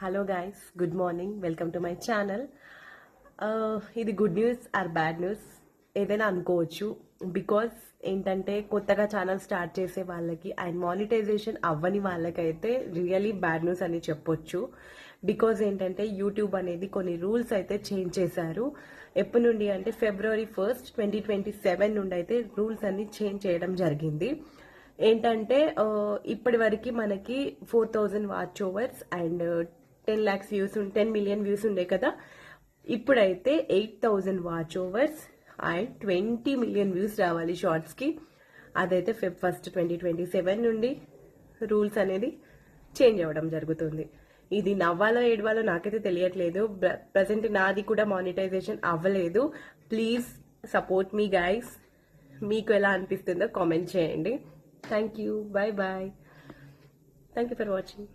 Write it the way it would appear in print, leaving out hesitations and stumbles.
Hello guys, good morning. Welcome to my channel. ఇది good news or bad news ఏదైనా అనుకోవచ్చు. Because ఏంటంటే కొత్తగా ఛానల్ స్టార్ట్ చేసే వాళ్ళకి అండ్ మానిటైజేషన్ అవ్వని వాళ్ళకైతే రియలీ బ్యాడ్ న్యూస్ అని చెప్పొచ్చు. బికాజ్ ఏంటంటే యూట్యూబ్ అనేది కొన్ని రూల్స్ అయితే చేంజ్ చేశారు. ఎప్పటి నుండి అంటే February 1st 2027 నుండి అయితే రూల్స్ అన్ని చేంజ్ చేయడం జరిగింది. ఏంటంటే ఇప్పటి వరకు మనకి 4000 watch overs and 10 lakhs views 10 million views ఉండే కదా. ఇప్పుడైతే 8000 watch overs and 20 million views రావాలి షార్ట్స్కి. అదైతే Feb 1st 2027 నుండి రూల్స్ అనేది చేంజ్ అవ్వడం జరుగుతుంది. ఇది నవ్వాలో ఏడవాలో నాకైతే తెలియట్లేదు. ప్రజెంట్ నాది కూడా మానిటైజేషన్ అవ్వలేదు. Please support me guys. మీకు ఎలా అనిపిస్తుందో కామెంట్ చేయండి. Thank you. Bye bye. Thank you for watching.